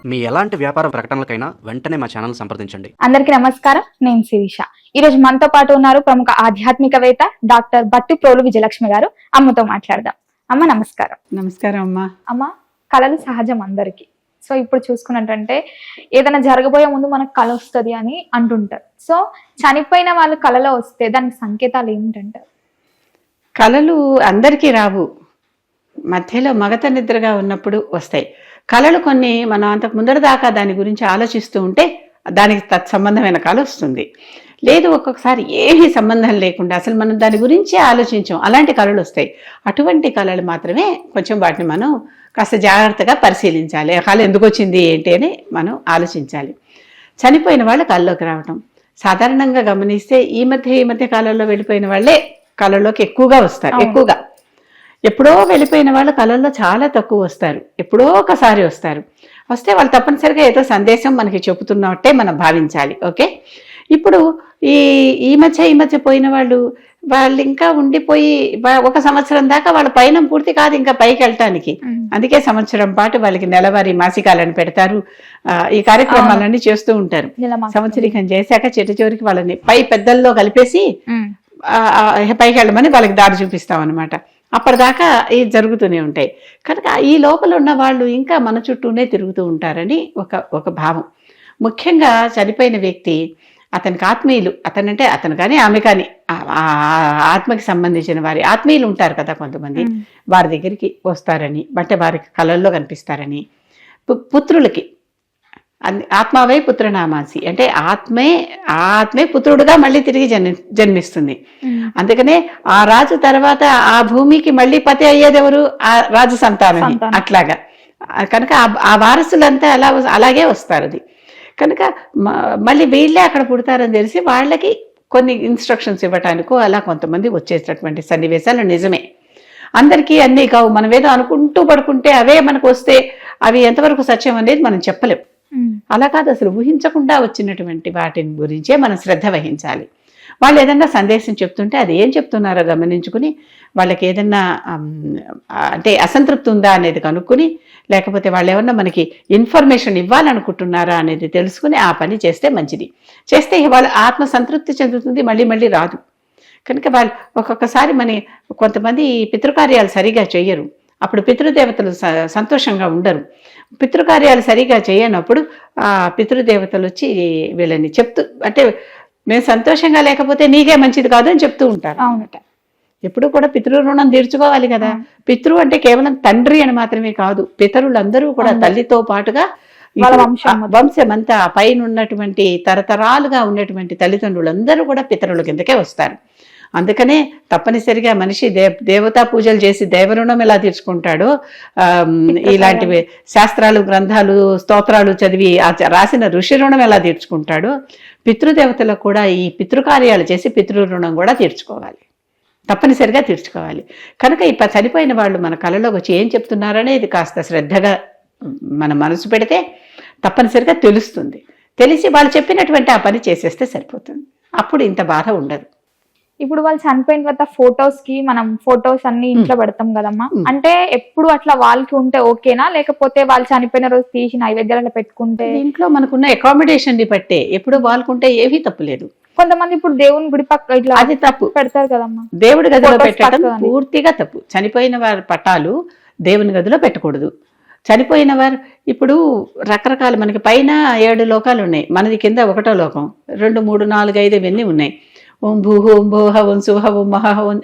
మీ ఎలాంటి వ్యాపార ప్రకటనలకైనా వెంటనే మా ఛానల్ సంప్రదించండి. అందరికీ నమస్కారం. నేను శిరీష. ఈ రోజు మనతో పాటు ఉన్నారు ప్రముఖ ఆధ్యాత్మికవేత్త డాక్టర్ బట్టి ప్రోలు విజయలక్ష్మి గారు. అమ్మతో మాట్లాడదాం. అమ్మ నమస్కారం. నమస్కారం అమ్మా. అమ్మ, కళలు సహజం అందరికి. సో ఇప్పుడు చూసుకున్నట్టంటే ఏదైనా జరగబోయే ముందు మనకు కళ వస్తుంది అని అంటుంటారు. సో చనిపోయిన వాళ్ళు కళలో వస్తే దానికి సంకేతాలు ఏమిటంటారు? కళలు అందరికీ రావు, మధ్యలో మగత నిద్రగా ఉన్నప్పుడు వస్తాయి కళలు. కొన్ని మనం అంతకు ముందర దాకా దాని గురించి ఆలోచిస్తూ ఉంటే దానికి తత్సంబంధమైన కళ వస్తుంది. లేదు, ఒక్కొక్కసారి ఏమీ సంబంధం లేకుండా అసలు మనం దాని గురించి ఆలోచించాం, అలాంటి కళలు వస్తాయి. అటువంటి కళలు మాత్రమే కొంచెం వాటిని మనం కాస్త జాగ్రత్తగా పరిశీలించాలి. ఆ కళ ఎందుకు వచ్చింది ఏంటి అని మనం ఆలోచించాలి. చనిపోయిన వాళ్ళు కళలోకి రావటం సాధారణంగా గమనిస్తే ఈ మధ్య కాలంలో వెళ్ళిపోయిన వాళ్ళే కళలోకి ఎక్కువగా వస్తారు. ఎక్కువగా ఎప్పుడో వెళ్ళిపోయిన వాళ్ళు కళల్లో చాలా తక్కువ వస్తారు. ఎప్పుడో ఒకసారి వస్తారు. వస్తే వాళ్ళు తప్పనిసరిగా ఏదో సందేశం మనకి చెబుతున్నట్టే మనం భావించాలి. ఓకే, ఇప్పుడు ఈ మధ్య పోయిన వాళ్ళు ఇంకా ఉండిపోయి 1 సంవత్సరం దాకా వాళ్ళ పయనం పూర్తి కాదు ఇంకా పైకి వెళ్ళటానికి. అందుకే సంవత్సరం పాటు వాళ్ళకి నెలవారీ మాసికాలను పెడతారు. ఈ కార్యక్రమాలన్నీ చేస్తూ ఉంటారు. సంవత్సరీకం చేశాక చివరికి వాళ్ళని పై పెద్దల్లో కలిపేసి పైకి వెళ్ళమని వాళ్ళకి దారి చూపిస్తాం అనమాట. అప్పటిదాకా ఇవి జరుగుతూనే ఉంటాయి. కనుక ఈ లోపల ఉన్న వాళ్ళు ఇంకా మన చుట్టూనే తిరుగుతూ ఉంటారని ఒక భావం. ముఖ్యంగా చనిపోయిన వ్యక్తి, అతనికి ఆత్మీయులు, అతనంటే అతను కానీ ఆమె కానీ ఆత్మకి సంబంధించిన వారి ఆత్మీయులు ఉంటారు కదా కొంతమంది, వారి దగ్గరికి వస్తారని, అంటే వారికి కళల్లో కనిపిస్తారని. పుత్రులకి ఆత్మావై పుత్రనామాసి అంటే ఆత్మే పుత్రుడుగా మళ్ళీ తిరిగి జన్మిస్తుంది. అందుకనే ఆ రాజు తర్వాత ఆ భూమికి మళ్ళీ పతి అయ్యేది ఎవరు? ఆ రాజు సంతానం. అట్లాగా కనుక ఆ వారసులంతా అలాగే వస్తారు. అది కనుక మళ్ళీ వీళ్ళే అక్కడ పుడతారని తెలిసి వాళ్ళకి కొన్ని ఇన్స్ట్రక్షన్స్ ఇవ్వటానికో అలా కొంతమంది వచ్చేటటువంటి సన్నివేశాలు నిజమే. అందరికీ అన్నీ కావు. మనం ఏదో అనుకుంటూ పడుకుంటే అవే మనకు వస్తే అవి ఎంతవరకు సత్యం అనేది మనం చెప్పలేం. అలా కాదు, అసలు ఊహించకుండా వచ్చినటువంటి వాటిని గురించే మనం శ్రద్ధ వహించాలి. వాళ్ళు ఏదన్నా సందేశం చెప్తుంటే అది ఏం చెప్తున్నారో గమనించుకుని, వాళ్ళకి ఏదన్నా అంటే అసంతృప్తి ఉందా అనేది కనుక్కుని, లేకపోతే వాళ్ళు ఏమన్నా మనకి ఇన్ఫర్మేషన్ ఇవ్వాలనుకుంటున్నారా అనేది తెలుసుకుని ఆ పని చేస్తే మంచిది. చేస్తే వాళ్ళ ఆత్మ సంతృప్తి చెందుతుంది, మళ్ళీ రాదు. కనుక వాళ్ళు ఒక్కొక్కసారి కొంతమంది పితృకార్యాలు సరిగా చెయ్యరు. అప్పుడు పితృదేవతలు సంతోషంగా ఉండరు. పితృకార్యాలు సరిగా చేయనప్పుడు ఆ పితృదేవతలు వచ్చి వీళ్ళని చెప్తూ, అంటే మేము సంతోషంగా లేకపోతే నీకే మంచిది కాదు అని చెప్తూ ఉంటారు. అవునట. ఎప్పుడు కూడా పితృ రుణం తీర్చుకోవాలి కదా. పితృ అంటే కేవలం తండ్రి అని మాత్రమే కాదు, పితరులందరూ కూడా తల్లితో పాటుగా వంశమంతా పైన ఉన్నటువంటి తరతరాలుగా ఉన్నటువంటి తల్లిదండ్రులందరూ కూడా పితరుల కిందకే వస్తారు. అందుకనే తప్పనిసరిగా మనిషి దేవతా పూజలు చేసి దైవరుణం ఎలా తీర్చుకుంటాడో, ఇలాంటివి శాస్త్రాలు, గ్రంథాలు, స్తోత్రాలు చదివి రాసిన ఋషి రుణం ఎలా తీర్చుకుంటాడో, పితృదేవతలకు కూడా ఈ పితృకార్యాలు చేసి పితృ రుణం కూడా తీర్చుకోవాలి, తప్పనిసరిగా తీర్చుకోవాలి. కనుక చనిపోయిన వాళ్ళు మన కళలోకి వచ్చి ఏం చెప్తున్నారనేది కాస్త శ్రద్ధగా మన మనసు పెడితే తప్పనిసరిగా తెలుస్తుంది. తెలిసి వాళ్ళు చెప్పినటువంటి ఆ పని చేసేస్తే సరిపోతుంది. అప్పుడు ఇంత బాధ ఉండదు. ఇప్పుడు వాళ్ళు చనిపోయిన తర్వాత ఫొటోస్ అన్ని ఇంట్లో పెడతాం కదమ్మా. అంటే ఎప్పుడు అట్లా వాళ్ళకి ఉంటే ఓకేనా, లేకపోతే వాళ్ళు చనిపోయిన రోజు తీసి నైవేద్యాలలో పెట్టుకుంటే? ఇంట్లో మనకున్న అకామిడేషన్ ని బట్టే ఎప్పుడు వాళ్ళకుంటే ఏమీ తప్పులేదు. కొంతమంది ఇప్పుడు దేవుని గుడి పక్క ఇట్లా అది తప్పు పెడతారు కదమ్మా. దేవుడి గదిలో పెట్టడం పూర్తిగా తప్పు. చనిపోయిన వారి పటాలు దేవుని గదిలో పెట్టకూడదు. చనిపోయిన వారు ఇప్పుడు రకరకాల, మనకి పైన 7 లోకాలు ఉన్నాయి, మనది కింద 1వ లోకం, 2, 3, 4, 5 ఇవన్నీ ఉన్నాయి. ఓం భూహ ఓం భోహ ఓం సుహ ఓం మహ ఓం,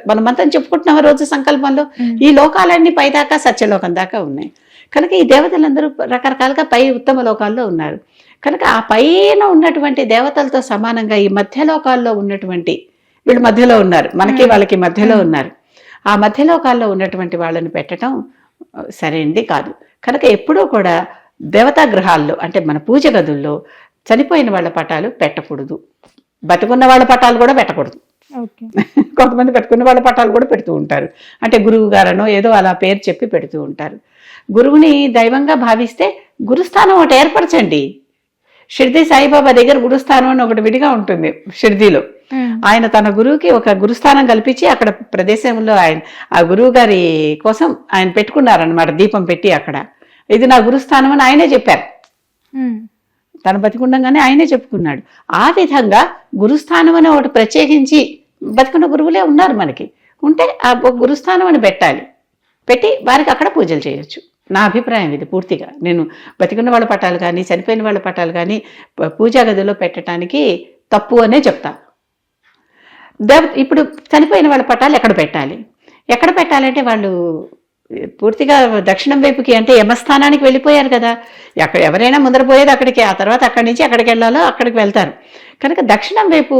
మనమంతా చెప్పుకుంటున్నాం రోజు సంకల్పంలో. ఈ లోకాలన్నీ పైదాకా సత్యలోకం దాకా ఉన్నాయి. కనుక ఈ దేవతలందరూ రకరకాలుగా పై ఉత్తమ లోకాల్లో ఉన్నారు. కనుక ఆ పైన ఉన్నటువంటి దేవతలతో సమానంగా ఈ మధ్యలోకాల్లో ఉన్నటువంటి వీళ్ళు మధ్యలో ఉన్నారు, మనకి వాళ్ళకి మధ్యలో ఉన్నారు. ఆ మధ్యలోకాల్లో ఉన్నటువంటి వాళ్ళని పెట్టడం సరైనది కాదు. కనుక ఎప్పుడూ కూడా దేవతా గృహాల్లో, అంటే మన పూజ గదుల్లో చనిపోయిన వాళ్ళ పటాలు పెట్టకూడదు. బతుకున్న వాళ్ళ పటాలు కూడా పెట్టకూడదు. కొంతమంది పెట్టుకున్న వాళ్ళ పటాలు కూడా పెడుతూ ఉంటారు. అంటే గురువు గారనో ఏదో అలా పేరు చెప్పి పెడుతూ ఉంటారు. గురువుని దైవంగా భావిస్తే గురుస్థానం ఒకటి ఏర్పరచండి. షిర్దీ సాయిబాబా దగ్గర గురుస్థానం అని ఒకటి విడిగా ఉంటుంది షిర్దీలో. ఆయన తన గురువుకి ఒక గురుస్థానం కల్పించి అక్కడ ప్రదేశంలో ఆ గురువు గారి కోసం ఆయన పెట్టుకున్నారనమాట, దీపం పెట్టి అక్కడ. ఇది నా గురుస్థానం అని ఆయనే చెప్పారు. ఉమ్. తన బతికుండగానే ఆయనే చెప్పుకున్నాడు. ఆ విధంగా గురుస్థానం అని ఒకటి ప్రత్యేకించి బతికున్న గురువులే ఉన్నారు మనకి. ఉంటే ఆ గురుస్థానం అని పెట్టాలి, పెట్టి వారికి అక్కడ పూజలు చేయొచ్చు. నా అభిప్రాయం ఇది పూర్తిగా. నేను బతికున్న వాళ్ళ పటాలు కానీ చనిపోయిన వాళ్ళ పటాలు కానీ పూజా గదిలో పెట్టడానికి తప్పు అనే చెప్తా. ఇప్పుడు చనిపోయిన వాళ్ళ పటాలు ఎక్కడ పెట్టాలి? ఎక్కడ పెట్టాలంటే వాళ్ళు పూర్తిగా దక్షిణం వైపుకి, అంటే యమస్థానానికి వెళ్ళిపోయారు కదా. అక్కడ ఎవరైనా ముందర పోయేది అక్కడికి, ఆ తర్వాత అక్కడి నుంచి ఎక్కడికి వెళ్ళాలో అక్కడికి వెళ్తారు. కనుక దక్షిణం వైపు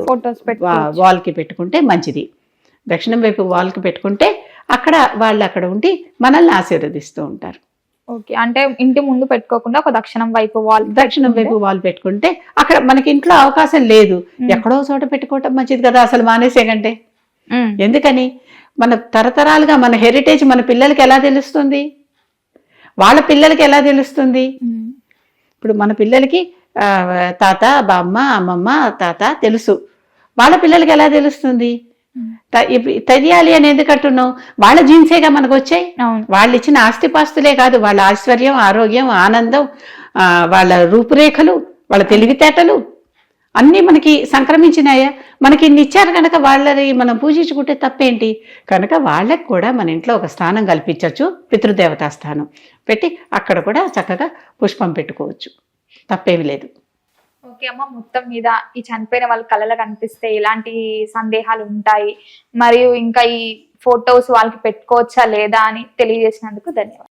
ఫొటోస్ వాల్కి పెట్టుకుంటే మంచిది. దక్షిణం వైపు వాల్కి పెట్టుకుంటే అక్కడ వాళ్ళు అక్కడ ఉండి మనల్ని ఆశీర్వదిస్తూ ఉంటారు. ఓకే, అంటే ఇంటి ముందు పెట్టుకోకుండా ఒక దక్షిణం వైపు వాల్, దక్షిణం వైపు వాల్ పెట్టుకుంటే అక్కడ మనకి ఇంట్లో అవకాశం లేదు, ఎక్కడో చోట పెట్టుకోవటం మంచిది కదా అసలు మానేసే కంటే. ఎందుకని? మన తరతరాలుగా మన హెరిటేజ్ మన పిల్లలకి ఎలా తెలుస్తుంది, వాళ్ళ పిల్లలకి ఎలా తెలుస్తుంది? ఇప్పుడు మన పిల్లలకి తాత, బామ్మ, అమ్మమ్మ, తాత తెలుసు, వాళ్ళ పిల్లలకి ఎలా తెలుస్తుంది? తెలియాలి అని ఎందుకు అంటున్నావు? వాళ్ళ జీన్సేగా మనకు వచ్చాయి. వాళ్ళు ఇచ్చిన ఆస్తిపాస్తులే కాదు, వాళ్ళ ఐశ్వర్యం, ఆరోగ్యం, ఆనందం, వాళ్ళ రూపురేఖలు, వాళ్ళ తెలివితేటలు అన్నీ మనకి సంక్రమించినాయా? మనకి ఇన్ని ఇచ్చారు కనుక వాళ్ళని మనం పూజించుకుంటే తప్పేంటి? కనుక వాళ్ళకి కూడా మన ఇంట్లో ఒక స్థానం కల్పించవచ్చు, పితృదేవతా స్థానం పెట్టి అక్కడ కూడా చక్కగా పుష్పం పెట్టుకోవచ్చు, తప్పేమి లేదు. ఓకే అమ్మ, మొత్తం మీద ఈ చనిపోయిన వాళ్ళ కళలు కనిపిస్తే ఎలాంటి సందేహాలు ఉంటాయి, మరియు ఇంకా ఈ ఫొటోస్ వాళ్ళకి పెట్టుకోవచ్చా లేదా అని తెలియజేసినందుకు ధన్యవాదాలు.